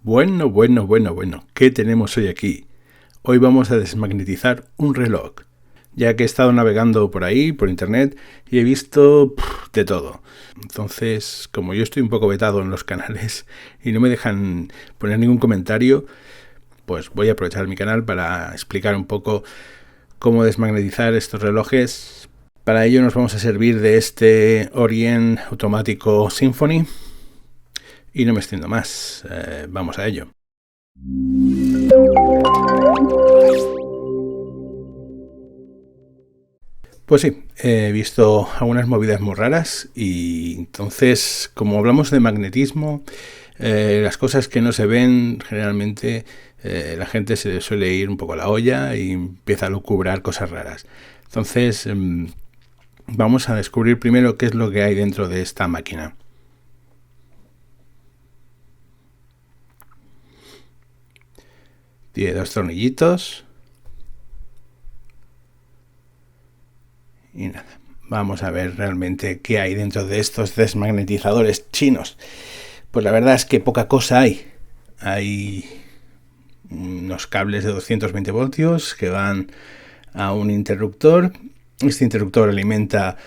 Bueno, ¿qué tenemos hoy aquí? Hoy vamos a desmagnetizar un reloj, ya que he estado navegando por ahí, por internet, y he visto de todo. Entonces, como yo estoy un poco vetado en los canales y no me dejan poner ningún comentario, pues voy a aprovechar mi canal para explicar un poco cómo desmagnetizar estos relojes. Para ello nos vamos a servir de este Orient automático Symphony. Y no me extiendo más, vamos a ello. Pues sí, he visto algunas movidas muy raras y entonces, como hablamos de magnetismo, las cosas que no se ven, generalmente la gente se suele ir un poco a la olla y empieza a lucubrar cosas raras. Entonces, vamos a descubrir primero qué es lo que hay dentro de esta máquina. Tiene dos tornillitos. Y nada, vamos a ver realmente qué hay dentro de estos desmagnetizadores chinos. Pues la verdad es que poca cosa hay. Hay unos cables de 220 voltios que van a un interruptor. Este interruptor alimenta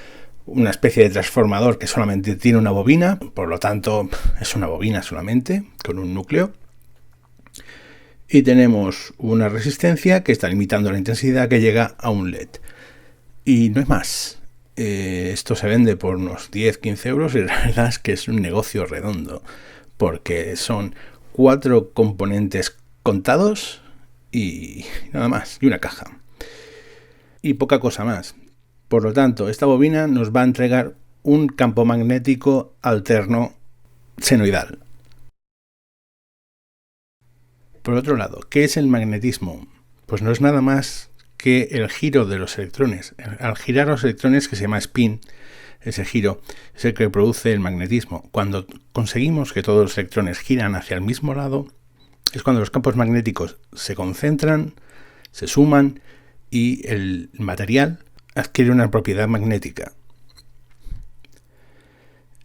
una especie de transformador que solamente tiene una bobina, por lo tanto es una bobina solamente, con un núcleo. Y tenemos una resistencia que está limitando la intensidad que llega a un LED. Y no es más. Esto se vende por unos 10-15 euros y la verdad es que es un negocio redondo. Porque son 4 componentes contados y nada más. Y una caja. Y poca cosa más. Por lo tanto, esta bobina nos va a entregar un campo magnético alterno senoidal. Por otro lado, ¿qué es el magnetismo? Pues no es nada más que el giro de los electrones. Al girar los electrones, que se llama spin, ese giro es el que produce el magnetismo. Cuando conseguimos que todos los electrones giran hacia el mismo lado, es cuando los campos magnéticos se concentran, se suman y el material adquiere una propiedad magnética.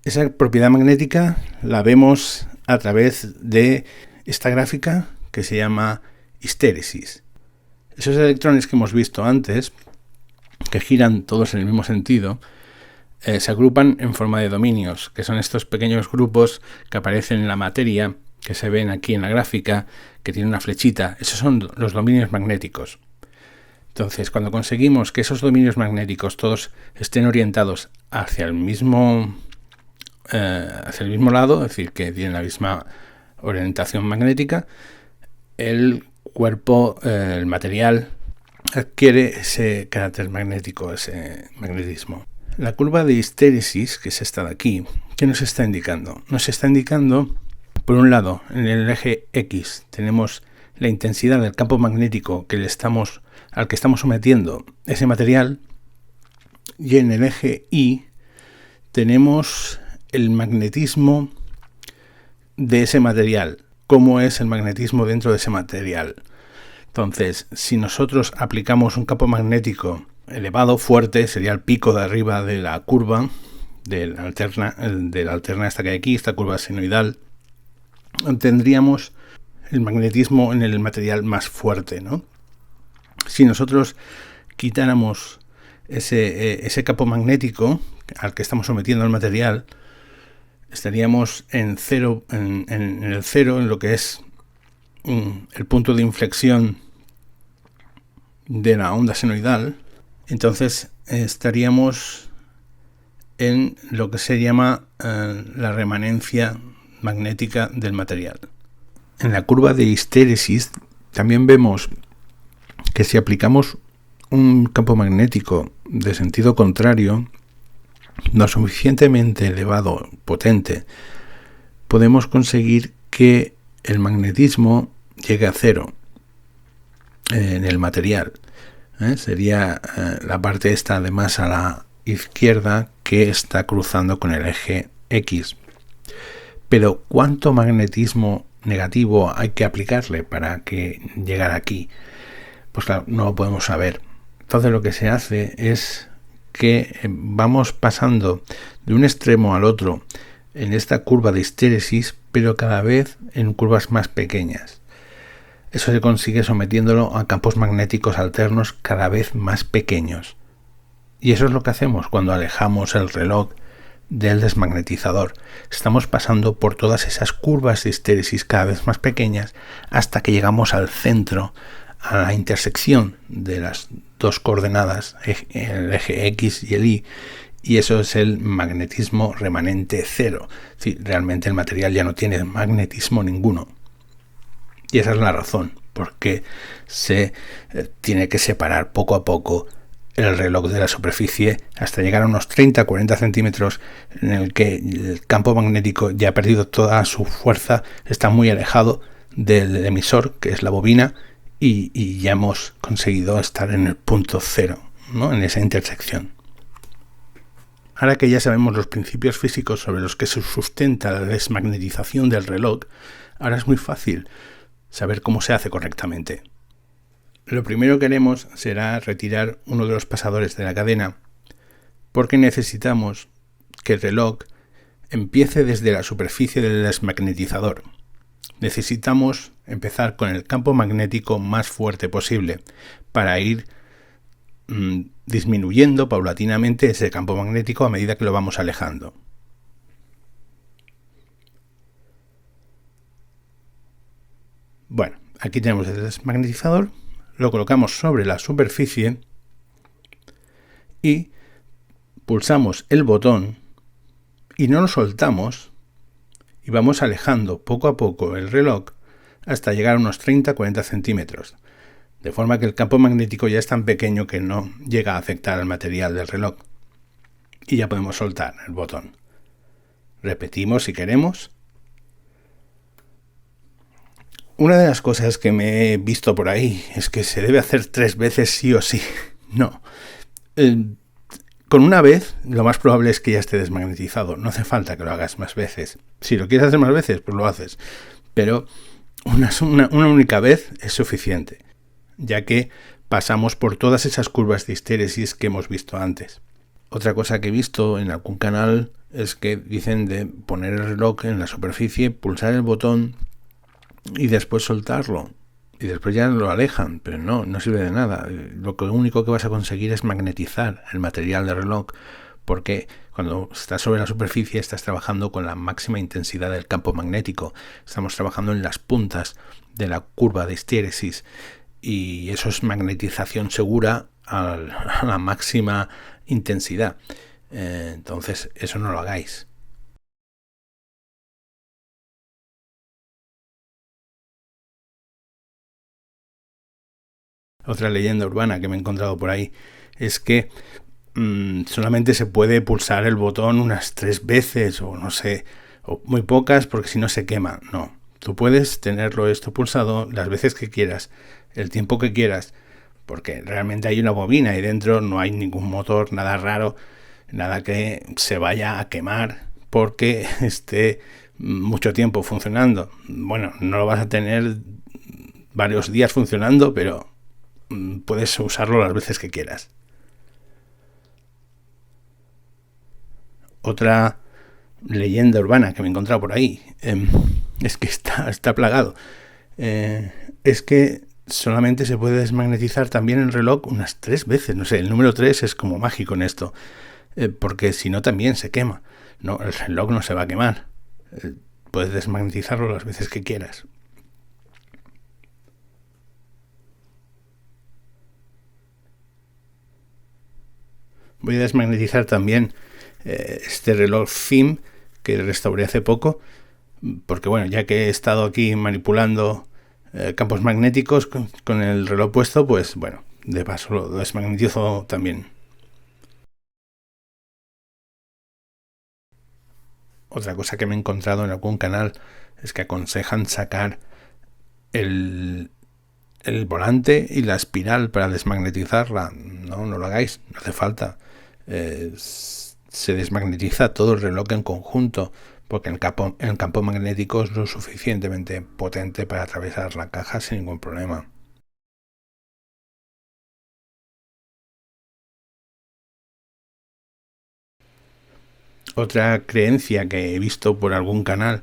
Esa propiedad magnética la vemos a través de esta gráfica que se llama histéresis. Esos electrones que hemos visto antes, que giran todos en el mismo sentido, se agrupan en forma de dominios, que son estos pequeños grupos que aparecen en la materia, que se ven aquí en la gráfica, que tiene una flechita. Esos son los dominios magnéticos. Entonces, cuando conseguimos que esos dominios magnéticos todos estén orientados hacia el mismo lado, es decir, que tienen la misma orientación magnética, el cuerpo, el material, adquiere ese carácter magnético, ese magnetismo. La curva de histéresis, que es esta de aquí, ¿qué nos está indicando? Nos está indicando, por un lado, en el eje X tenemos la intensidad del campo magnético al que estamos sometiendo ese material, y en el eje Y tenemos el magnetismo de ese material. ¿Cómo es el magnetismo dentro de ese material? Entonces, si nosotros aplicamos un campo magnético elevado, fuerte, sería el pico de arriba de la curva, de la alterna esta que hay aquí, esta curva senoidal, tendríamos el magnetismo en el material más fuerte, ¿no? Si nosotros quitáramos ese campo magnético al que estamos sometiendo al material, estaríamos en el cero, en lo que es el punto de inflexión de la onda senoidal. Entonces estaríamos en lo que se llama la remanencia magnética del material. En la curva de histéresis también vemos que si aplicamos un campo magnético de sentido contrario, no suficientemente elevado, potente, podemos conseguir que el magnetismo llegue a cero en el material. Sería la parte esta además a la izquierda que está cruzando con el eje X. Pero ¿cuánto magnetismo negativo hay que aplicarle para que llegara aquí? Pues claro, no lo podemos saber. Entonces lo que se hace es que vamos pasando de un extremo al otro en esta curva de histéresis, pero cada vez en curvas más pequeñas. Eso se consigue sometiéndolo a campos magnéticos alternos cada vez más pequeños. Y eso es lo que hacemos cuando alejamos el reloj del desmagnetizador. Estamos pasando por todas esas curvas de histéresis cada vez más pequeñas hasta que llegamos al centro, a la intersección de las dos coordenadas, el eje X y el Y, y eso es el magnetismo remanente cero. Sí, realmente el material ya no tiene magnetismo ninguno. Y esa es la razón, porque se tiene que separar poco a poco el reloj de la superficie hasta llegar a unos 30-40 centímetros, en el que el campo magnético ya ha perdido toda su fuerza, está muy alejado del emisor, que es la bobina, y ya hemos conseguido estar en el punto cero, ¿no? En esa intersección. Ahora que ya sabemos los principios físicos sobre los que se sustenta la desmagnetización del reloj, ahora es muy fácil saber cómo se hace correctamente. Lo primero que haremos será retirar uno de los pasadores de la cadena, porque necesitamos que el reloj empiece desde la superficie del desmagnetizador. Necesitamos empezar con el campo magnético más fuerte posible para ir disminuyendo paulatinamente ese campo magnético a medida que lo vamos alejando. Bueno, aquí tenemos el desmagnetizador, lo colocamos sobre la superficie y pulsamos el botón y no lo soltamos y vamos alejando poco a poco el reloj hasta llegar a unos 30-40 centímetros, de forma que el campo magnético ya es tan pequeño que no llega a afectar al material del reloj. Y ya podemos soltar el botón. Repetimos si queremos. Una de las cosas que me he visto por ahí es que se debe hacer 3 veces sí o sí. No. Con una vez, lo más probable es que ya esté desmagnetizado. No hace falta que lo hagas más veces. Si lo quieres hacer más veces, pues lo haces. Pero una única vez es suficiente, ya que pasamos por todas esas curvas de histéresis que hemos visto antes. Otra cosa que he visto en algún canal es que dicen de poner el reloj en la superficie, pulsar el botón y después soltarlo. Y después ya lo alejan, pero no sirve de nada. Lo único que vas a conseguir es magnetizar el material del reloj, porque cuando estás sobre la superficie estás trabajando con la máxima intensidad del campo magnético. Estamos trabajando en las puntas de la curva de histéresis y eso es magnetización segura a la máxima intensidad. Entonces, eso no lo hagáis. Otra leyenda urbana que me he encontrado por ahí es que solamente se puede pulsar el botón unas 3 veces o no sé, o muy pocas, porque si no se quema. No, tú puedes tenerlo esto pulsado las veces que quieras, el tiempo que quieras, porque realmente hay una bobina y dentro no hay ningún motor, nada raro, nada que se vaya a quemar porque esté mucho tiempo funcionando. Bueno, no lo vas a tener varios días funcionando, pero puedes usarlo las veces que quieras. Otra leyenda urbana que me he encontrado por ahí es que está plagado. Es que solamente se puede desmagnetizar también el reloj unas 3 veces. No sé, el número 3 es como mágico en esto. Porque si no también se quema. No, el reloj no se va a quemar. Puedes desmagnetizarlo las veces que quieras. Voy a desmagnetizar también este reloj FIM que restauré hace poco, porque bueno, ya que he estado aquí manipulando campos magnéticos con el reloj puesto, pues bueno, de paso lo desmagnetizo también. Otra cosa que me he encontrado en algún canal es que aconsejan sacar el volante y la espiral para desmagnetizarla. No lo hagáis, no hace falta. Se desmagnetiza todo el reloj en conjunto, porque el campo magnético es lo suficientemente potente para atravesar la caja sin ningún problema. Otra creencia que he visto por algún canal,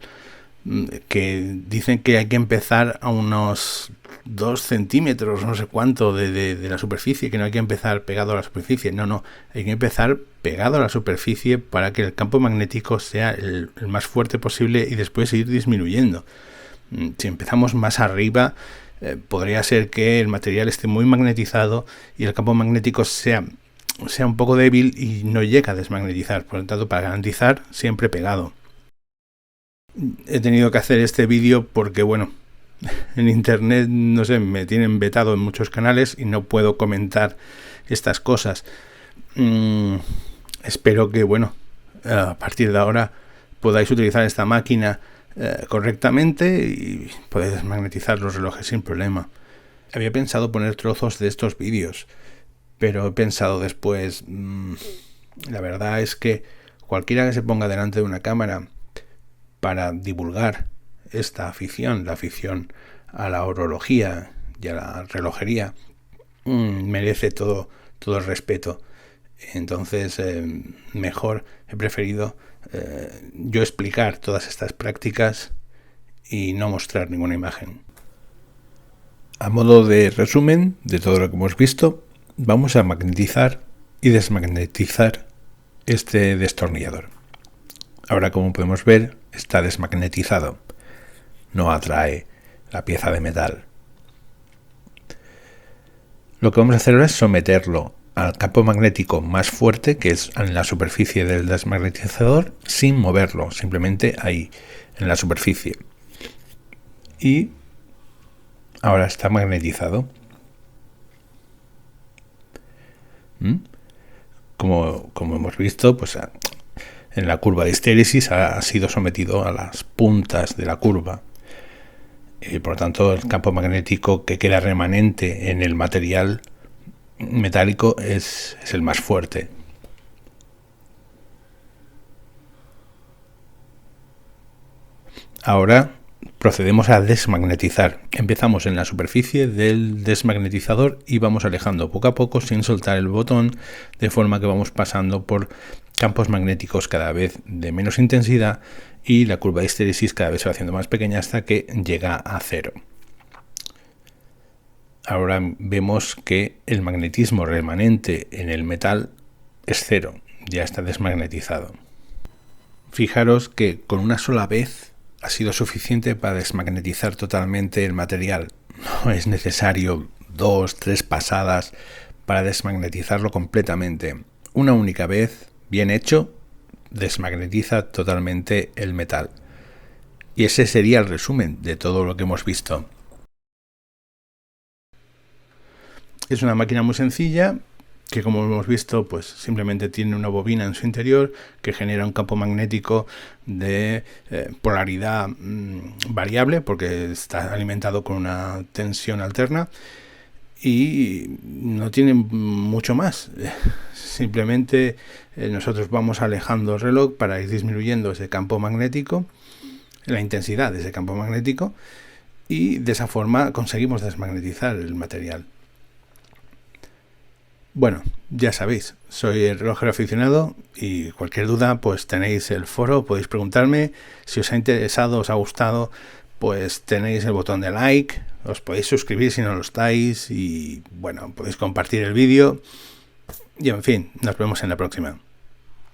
que dicen que hay que empezar a unos 2 centímetros, no sé cuánto, de la superficie, que no hay que empezar pegado a la superficie. No, hay que empezar pegado a la superficie para que el campo magnético sea el más fuerte posible y después ir disminuyendo. Si empezamos más arriba, podría ser que el material esté muy magnetizado y el campo magnético sea un poco débil y no llega a desmagnetizar. Por lo tanto, para garantizar, siempre pegado. He tenido que hacer este vídeo porque, bueno, en internet, no sé, me tienen vetado en muchos canales y no puedo comentar estas cosas. Espero que, bueno, a partir de ahora podáis utilizar esta máquina correctamente y podáis desmagnetizar los relojes sin problema. Había pensado poner trozos de estos vídeos, pero he pensado después, la verdad es que cualquiera que se ponga delante de una cámara para divulgar esta afición, la afición a la horología y a la relojería, merece todo el respeto. Entonces, mejor he preferido yo explicar todas estas prácticas y no mostrar ninguna imagen. A modo de resumen de todo lo que hemos visto, vamos a magnetizar y desmagnetizar este destornillador. Ahora, como podemos ver, está desmagnetizado. No atrae la pieza de metal. Lo que vamos a hacer ahora es someterlo al campo magnético más fuerte, que es en la superficie del desmagnetizador, sin moverlo, simplemente ahí, en la superficie. Y ahora está magnetizado. Como hemos visto, pues en la curva de histéresis ha sido sometido a las puntas de la curva. Por lo tanto, el campo magnético que queda remanente en el material metálico es el más fuerte. Ahora procedemos a desmagnetizar. Empezamos en la superficie del desmagnetizador y vamos alejando poco a poco sin soltar el botón, de forma que vamos pasando por campos magnéticos cada vez de menos intensidad y la curva de histéresis cada vez se va haciendo más pequeña hasta que llega a 0. Ahora vemos que el magnetismo remanente en el metal es 0, ya está desmagnetizado. Fijaros que con una sola vez ha sido suficiente para desmagnetizar totalmente el material. No es necesario 2, 3 pasadas para desmagnetizarlo completamente. Una única vez, bien hecho, desmagnetiza totalmente el metal. Y ese sería el resumen de todo lo que hemos visto. Es una máquina muy sencilla que, como hemos visto, pues simplemente tiene una bobina en su interior que genera un campo magnético de polaridad variable, porque está alimentado con una tensión alterna, y no tiene mucho más. Simplemente nosotros vamos alejando el reloj para ir disminuyendo ese campo magnético, la intensidad de ese campo magnético, y de esa forma conseguimos desmagnetizar el material. Bueno, ya sabéis, soy el relojero aficionado y cualquier duda pues tenéis el foro, podéis preguntarme. Si os ha interesado, os ha gustado, pues tenéis el botón de like, os podéis suscribir si no lo estáis y bueno, podéis compartir el vídeo y en fin, nos vemos en la próxima.